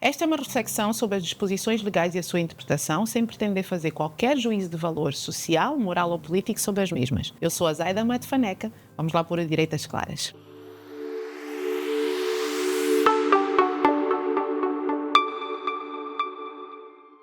Esta é uma reflexão sobre as disposições legais e a sua interpretação, sem pretender fazer qualquer juízo de valor social, moral ou político sobre as mesmas. Eu sou a Zaida Matfaneca. Vamos lá pôr a direito às claras.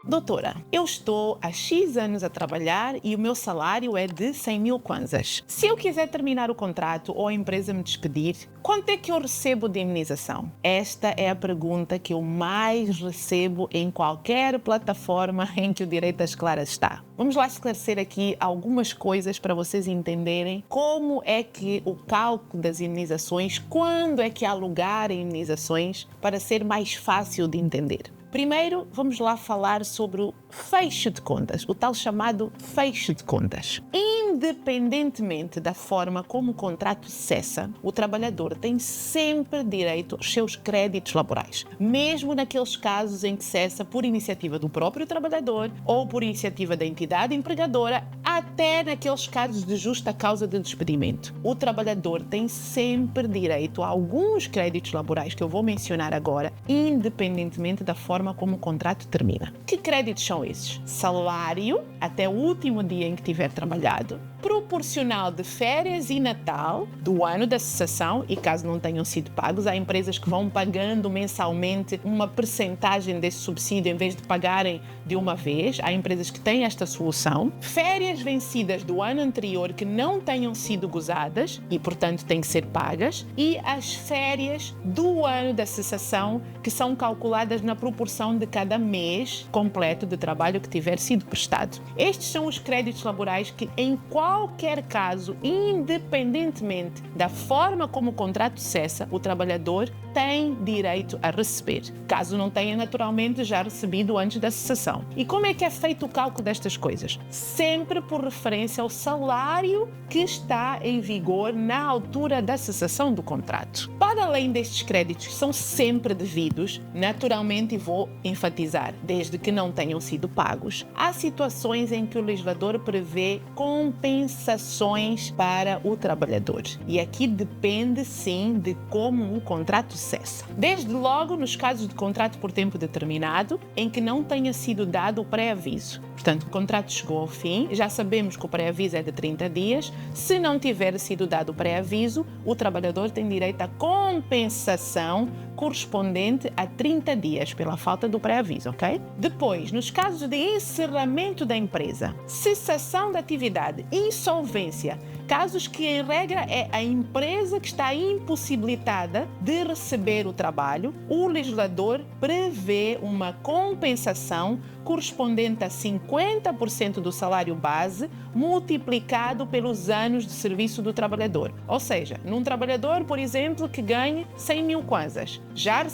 Doutora, eu estou há X anos a trabalhar e o meu salário é de 100 mil kwanzas. Se eu quiser terminar o contrato ou a empresa me despedir, quanto é que eu recebo de indemnização? Esta é a pergunta que eu mais recebo em qualquer plataforma em que o Direito às Claras está. Vamos lá esclarecer aqui algumas coisas para vocês entenderem como é que o cálculo das indemnizações, quando é que há lugar a indemnizações, para ser mais fácil de entender. Primeiro, vamos lá falar sobre o fecho de contas, o tal chamado fecho de contas. Independentemente da forma como o contrato cessa, o trabalhador tem sempre direito aos seus créditos laborais, mesmo naqueles casos em que cessa por iniciativa do próprio trabalhador ou por iniciativa da entidade empregadora, até naqueles casos de justa causa de despedimento. O trabalhador tem sempre direito a alguns créditos laborais que eu vou mencionar agora, independentemente da forma como o contrato termina. Que créditos são esses? Salário até o último dia em que tiver trabalhado, proporcional de férias e Natal do ano da cessação, e caso não tenham sido pagos, há empresas que vão pagando mensalmente uma percentagem desse subsídio em vez de pagarem de uma vez. Há empresas que têm esta solução. Férias vencidas do ano anterior que não tenham sido gozadas e, portanto, têm que ser pagas, e as férias do ano da cessação, que são calculadas na proporção de cada mês completo de trabalho que tiver sido prestado. Estes são os créditos laborais que, em qualquer caso, independentemente da forma como o contrato cessa, o trabalhador tem direito a receber, caso não tenha naturalmente já recebido antes da cessação. E como é que é feito o cálculo destas coisas? Sempre por referência ao salário que está em vigor na altura da cessação do contrato. Para além destes créditos, que são sempre devidos, naturalmente, e vou enfatizar, desde que não tenham sido pagos, há situações em que o legislador prevê compensações para o trabalhador. E aqui depende, sim, de como o contrato cessa. Desde logo, nos casos de contrato por tempo determinado, em que não tenha sido dado o pré-aviso. Portanto, o contrato chegou ao fim, já sabemos que o pré-aviso é de 30 dias. Se não tiver sido dado o pré-aviso, o trabalhador tem direito à compensação correspondente a 30 dias pela falta do pré-aviso, ok? Depois, nos casos de encerramento da empresa, cessação da atividade, insolvência, casos que, em regra, é a empresa que está impossibilitada de receber o trabalho, o legislador prevê uma compensação correspondente a 50% do salário base multiplicado pelos anos de serviço do trabalhador. Ou seja, num trabalhador, por exemplo, que ganhe 100 mil kwanzas, já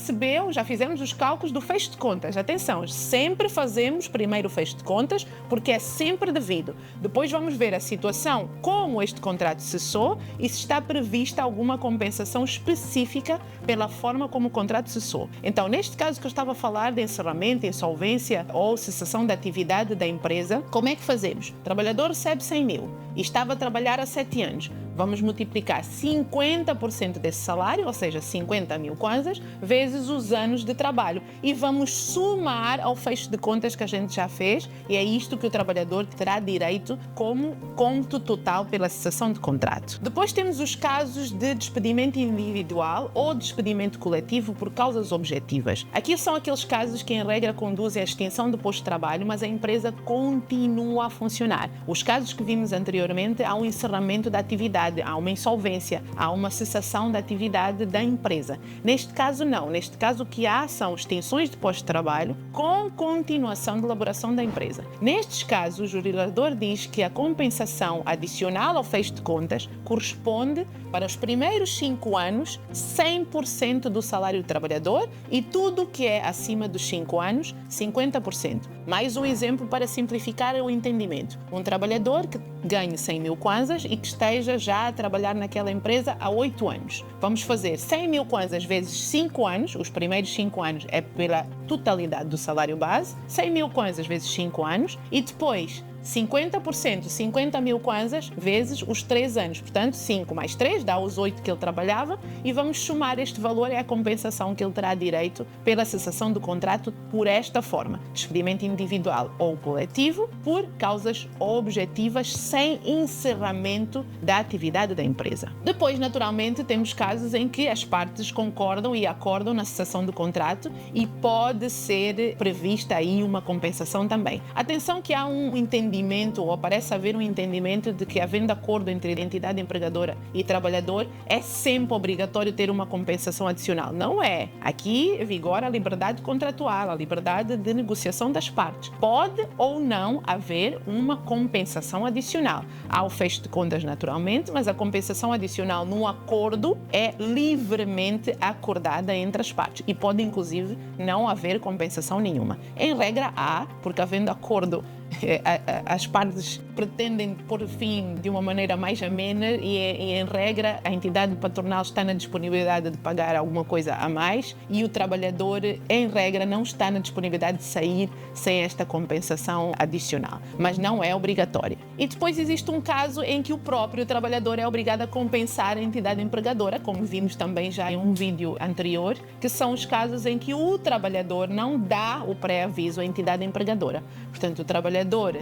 fizemos os cálculos do fecho de contas. Atenção, sempre fazemos primeiro o fecho de contas, porque é sempre devido. Depois vamos ver a situação, como este contrato cessou e se está prevista alguma compensação específica pela forma como o contrato cessou. Então, neste caso que eu estava a falar de encerramento, insolvência ou cessação da atividade da empresa, como é que fazemos? O trabalhador recebe 100 mil e estava a trabalhar há 7 anos. Vamos multiplicar 50% desse salário, ou seja, 50 mil kwanzas, vezes os anos de trabalho. E vamos somar ao fecho de contas que a gente já fez, e é isto que o trabalhador terá direito como cômputo total pela cessação de contrato. Depois temos os casos de despedimento individual ou despedimento coletivo por causas objetivas. Aqui são aqueles casos que, em regra, conduzem à extinção do posto de trabalho, mas a empresa continua a funcionar. Os casos que vimos anteriormente, há um encerramento da atividade, há uma insolvência, há uma cessação da atividade da empresa. Neste caso, não. Neste caso, o que há são extinções de posto de trabalho com continuação de elaboração da empresa. Nestes casos, o legislador diz que a compensação adicional ao fecho de contas corresponde, para os primeiros 5 anos, 100% do salário do trabalhador e tudo o que é acima dos 5 anos, 50%. Mais um exemplo para simplificar o entendimento. Um trabalhador que ganhe 100 mil kwanzas e que esteja já a trabalhar naquela empresa há 8 anos. Vamos fazer 100 mil kwanzas vezes 5 anos, os primeiros 5 anos é pela totalidade do salário base, 100 mil kwanzas vezes 5 anos, e depois 50%, 50 mil kwanzas, vezes os 3 anos. Portanto, 5 mais 3 dá os 8 que ele trabalhava e vamos somar este valor, é a compensação que ele terá direito pela cessação do contrato por esta forma: despedimento individual ou coletivo por causas objetivas sem encerramento da atividade da empresa. Depois, naturalmente, temos casos em que as partes concordam e acordam na cessação do contrato e pode ser prevista aí uma compensação também. Atenção que há um entendimento, ou parece haver um entendimento de que, havendo acordo entre a entidade empregadora e trabalhador, é sempre obrigatório ter uma compensação adicional. Não é. Aqui vigora a liberdade contratual, a liberdade de negociação das partes. Pode ou não haver uma compensação adicional. Há o fecho de contas naturalmente, mas a compensação adicional no acordo é livremente acordada entre as partes e pode inclusive não haver compensação nenhuma. Em regra há, porque havendo acordo as partes pretendem pôr fim de uma maneira mais amena e em regra, a entidade patronal está na disponibilidade de pagar alguma coisa a mais e o trabalhador, em regra, não está na disponibilidade de sair sem esta compensação adicional, mas não é obrigatória. E depois existe um caso em que o próprio trabalhador é obrigado a compensar a entidade empregadora, como vimos também já em um vídeo anterior, que são os casos em que o trabalhador não dá o pré-aviso à entidade empregadora. Portanto, o trabalhador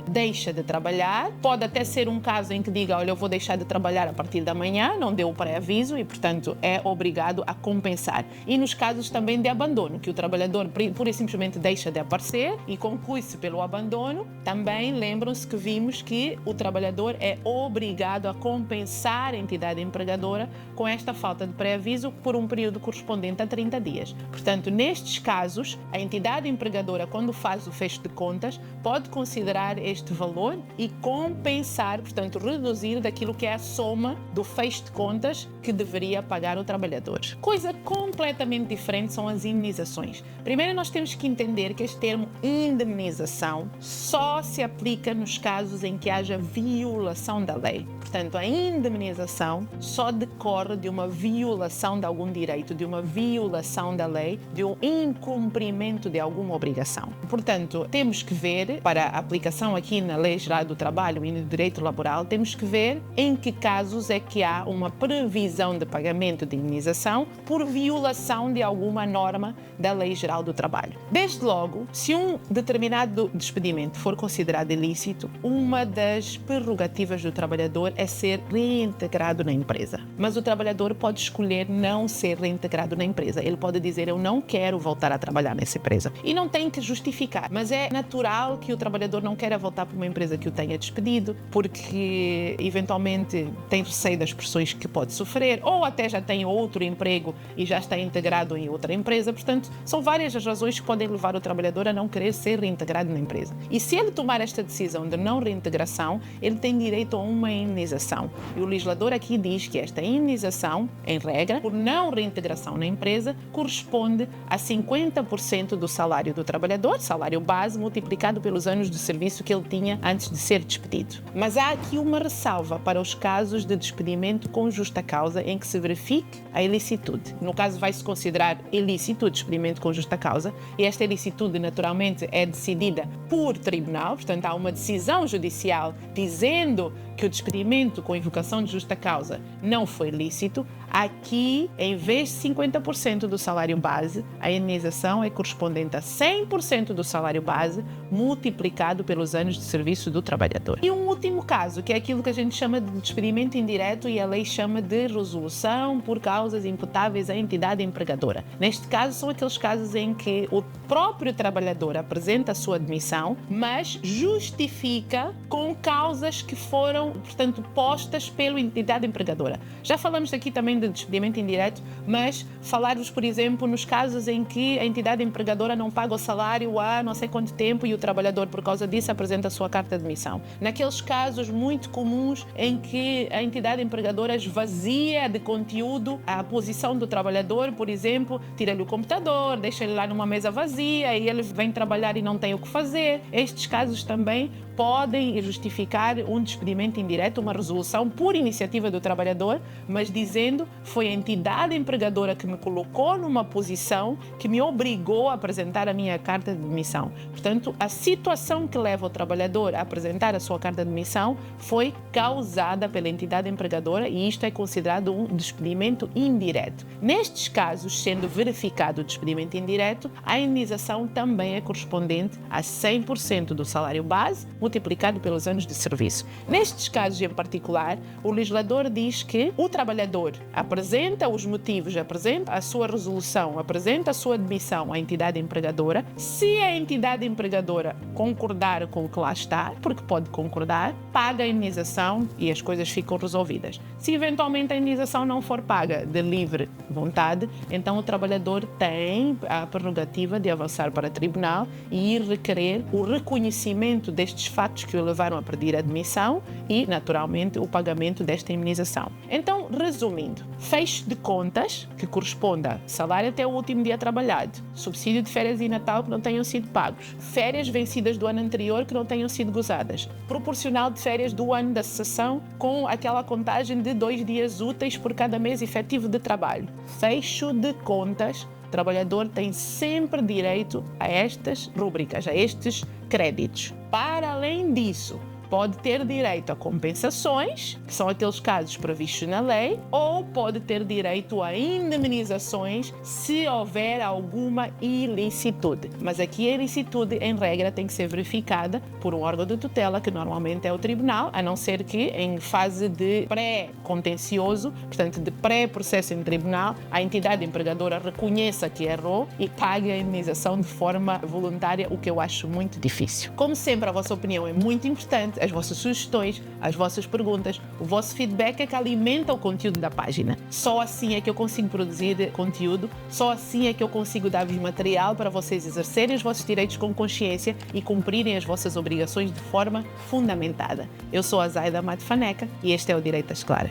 deixa de trabalhar, pode até ser um caso em que diga: olha, eu vou deixar de trabalhar a partir da manhã, não deu o pré-aviso e, portanto, é obrigado a compensar. E nos casos também de abandono, que o trabalhador pura e simplesmente deixa de aparecer e conclui-se pelo abandono, também lembram-se que vimos que o trabalhador é obrigado a compensar a entidade empregadora com esta falta de pré-aviso por um período correspondente a 30 dias. Portanto, nestes casos, a entidade empregadora, quando faz o fecho de contas, pode considerar este valor e compensar, portanto, reduzir daquilo que é a soma do fecho de contas que deveria pagar o trabalhador. Coisa completamente diferente são as indenizações. Primeiro, nós temos que entender que este termo indemnização só se aplica nos casos em que haja violação da lei. Portanto, a indemnização só decorre de uma violação de algum direito, de uma violação da lei, de um incumprimento de alguma obrigação. Portanto, temos que ver, para a aplicação aqui na Lei Geral do Trabalho e no Direito Laboral, temos que ver em que casos é que há uma previsão de pagamento de indenização por violação de alguma norma da Lei Geral do Trabalho. Desde logo, se um determinado despedimento for considerado ilícito, uma das prerrogativas do trabalhador é ser reintegrado na empresa. Mas o trabalhador pode escolher não ser reintegrado na empresa. Ele pode dizer: eu não quero voltar a trabalhar nessa empresa. E não tem que justificar, mas é natural que o trabalhador não queira voltar para uma empresa que o tenha despedido, porque eventualmente tem receio das pressões que pode sofrer, ou até já tem outro emprego e já está integrado em outra empresa. Portanto, são várias as razões que podem levar o trabalhador a não querer ser reintegrado na empresa. E se ele tomar esta decisão de não reintegração, ele tem direito a uma indenização. E o legislador aqui diz que esta indenização, em regra, por não reintegração na empresa, corresponde a 50% do salário do trabalhador, salário base, multiplicado pelos anos de serviço que ele tinha antes de ser despedido. Mas há aqui uma ressalva para os casos de despedimento com justa causa em que se verifique a ilicitude. No caso, vai-se considerar ilícito o despedimento com justa causa e esta ilicitude, naturalmente, é decidida por tribunal. Portanto, há uma decisão judicial dizendo que o despedimento com invocação de justa causa não foi lícito. Aqui, em vez de 50% do salário base, a indenização é correspondente a 100% do salário base multiplicado pelos anos de serviço do trabalhador. E um último caso, que é aquilo que a gente chama de despedimento indireto e a lei chama de resolução por causas imputáveis à entidade empregadora. Neste caso, são aqueles casos em que o próprio trabalhador apresenta a sua demissão, mas justifica com causas que foram, portanto, postas pela entidade empregadora. Já falamos aqui também de despedimento indireto, mas falar-vos, por exemplo, nos casos em que a entidade empregadora não paga o salário há não sei quanto tempo e o trabalhador, por causa disso, apresenta a sua carta de demissão. Naqueles casos muito comuns em que a entidade empregadora esvazia de conteúdo a posição do trabalhador, por exemplo, tira-lhe o computador, deixa ele lá numa mesa vazia e ele vem trabalhar e não tem o que fazer. Estes casos também podem justificar um despedimento indireto, uma resolução por iniciativa do trabalhador, mas dizendo: foi a entidade empregadora que me colocou numa posição que me obrigou a apresentar a minha carta de demissão. Portanto, a situação que leva o trabalhador a apresentar sua carta de demissão foi causada pela entidade empregadora e isto é considerado um despedimento indireto. Nestes casos, sendo verificado o despedimento indireto, a indenização também é correspondente a 100% do salário base multiplicado pelos anos de serviço. Nestes casos em particular, o legislador diz que o trabalhador apresenta os motivos, apresenta a sua resolução, apresenta a sua demissão à entidade empregadora. Se a entidade empregadora concordar com o que lá está, porque pode concordar, paga a indenização e as coisas ficam resolvidas. Se eventualmente a indenização não for paga de livre vontade, então o trabalhador tem a prerrogativa de avançar para o tribunal e ir requerer o reconhecimento destes fatos que o levaram a pedir a demissão e, naturalmente, o pagamento desta indenização. Então, resumindo, fecho de contas, que corresponde a salário até o último dia trabalhado, subsídio de férias e Natal que não tenham sido pagos, férias vencidas do ano anterior que não tenham sido gozadas, proporcional de férias do ano da cessação com aquela contagem de 2 dias úteis por cada mês efetivo de trabalho. Fecho de contas, o trabalhador tem sempre direito a estas rúbricas, a estes créditos. Para além disso, pode ter direito a compensações, que são aqueles casos previstos na lei, ou pode ter direito a indemnizações se houver alguma ilicitude. Mas aqui a ilicitude, em regra, tem que ser verificada por um órgão de tutela, que normalmente é o tribunal, a não ser que em fase de pré-contencioso, portanto de pré-processo em tribunal, a entidade empregadora reconheça que errou e pague a indemnização de forma voluntária, o que eu acho muito difícil. Como sempre, a vossa opinião é muito importante, as vossas sugestões, as vossas perguntas, o vosso feedback é que alimenta o conteúdo da página. Só assim é que eu consigo produzir conteúdo, só assim é que eu consigo dar-vos material para vocês exercerem os vossos direitos com consciência e cumprirem as vossas obrigações de forma fundamentada. Eu sou a Zaida Mate Faneca e este é o Direito às Claras.